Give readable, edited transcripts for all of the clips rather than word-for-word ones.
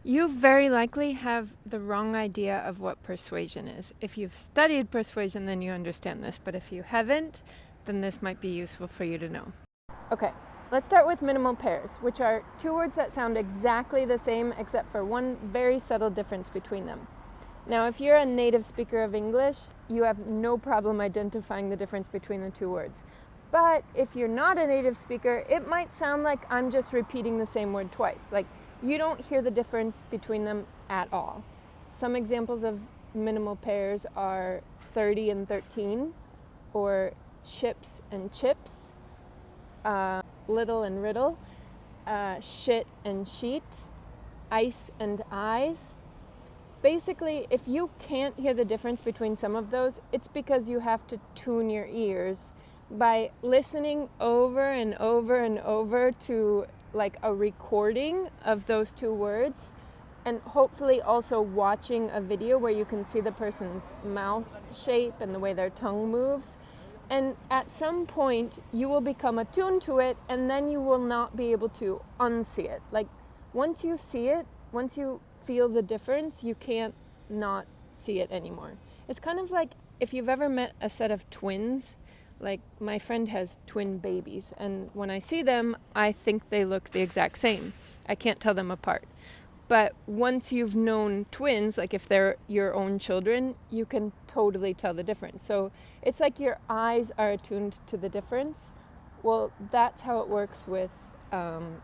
You very likely have the wrong idea of what persuasion is. If you've studied persuasion, then you understand this, but if you haven't, then this might be useful for you to know. Okay, let's start with minimal pairs, which are two words that sound exactly the same except for one very subtle difference between them. Now, if you're a native speaker of English, you have no problem identifying the difference between the two words. But if you're not a native speaker, it might sound like I'm just repeating the same word twice. Like, you don't hear the difference between them at all. Some examples of minimal pairs are 30 and 13, or ships and chips, little and riddle, shit and sheet, ice and eyes. Basically, if you can't hear the difference between some of those, it's because you have to tune your ears by listening over and over and over to like a recording of those two words, and hopefully also watching a video where you can see the person's mouth shape and the way their tongue moves. And at some point you will become attuned to it, and then you will not be able to unsee it. Like, once you see it, once you feel the difference, you can't not see it anymore. It's kind of like if you've ever met a set of twins. Like, my friend has twin babies, and when I see them, I think they look the exact same. I can't tell them apart. But once you've known twins, like if they're your own children, you can totally tell the difference. So it's like your eyes are attuned to the difference. Well, that's how it works with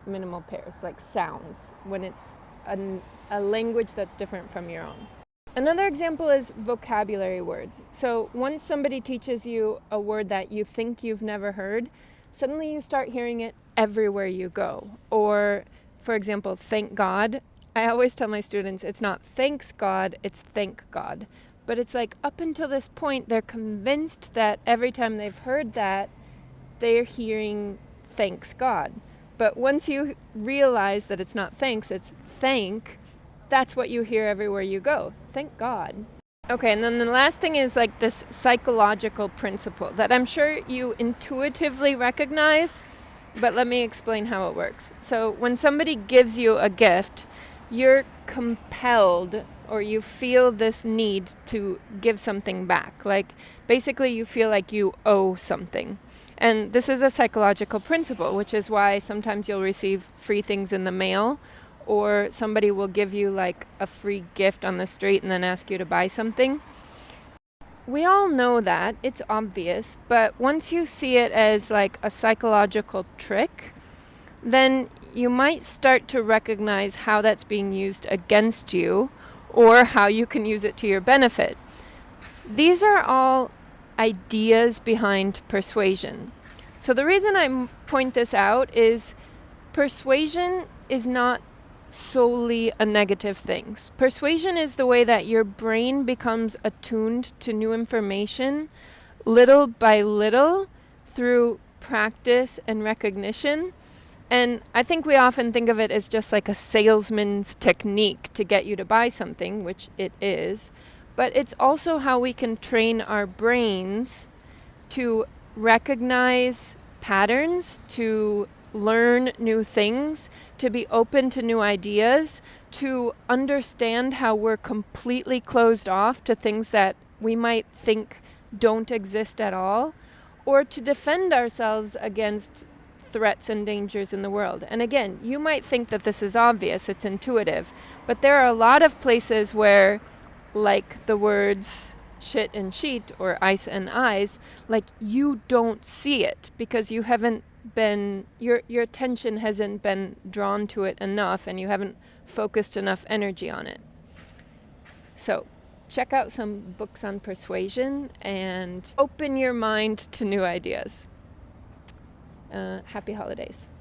minimal pairs, like sounds, when it's a language that's different from your own. Another example is vocabulary words. So once somebody teaches you a word that you think you've never heard, suddenly you start hearing it everywhere you go. Or, for example, thank God. I always tell my students it's not thanks God, it's thank God. But it's like up until this point, they're convinced that every time they've heard that, they're hearing thanks God. But once you realize that it's not thanks, it's thank, that's what you hear everywhere you go. Thank God. Okay, and then the last thing is like this psychological principle that I'm sure you intuitively recognize, but let me explain how it works. So when somebody gives you a gift, you're compelled, or you feel this need to give something back. Like, basically you feel like you owe something. And this is a psychological principle, which is why sometimes you'll receive free things in the mail, or somebody will give you like a free gift on the street and then ask you to buy something. We all know that, it's obvious, but once you see it as like a psychological trick, then you might start to recognize how that's being used against you, or how you can use it to your benefit. These are all ideas behind persuasion. So the reason I point this out is persuasion is not solely a negative thing. Persuasion is the way that your brain becomes attuned to new information little by little through practice and recognition. And I think we often think of it as just like a salesman's technique to get you to buy something, which it is, but it's also how we can train our brains to recognize patterns, to learn new things, to be open to new ideas, to understand how we're completely closed off to things that we might think don't exist at all, or to defend ourselves against threats and dangers in the world. And again, you might think that this is obvious, it's intuitive, but there are a lot of places where, like the words shit and sheet or ice and eyes, like you don't see it because you haven't been, your attention hasn't been drawn to it enough, and you haven't focused enough energy on it. So check out some books on persuasion and open your mind to new ideas. Happy holidays.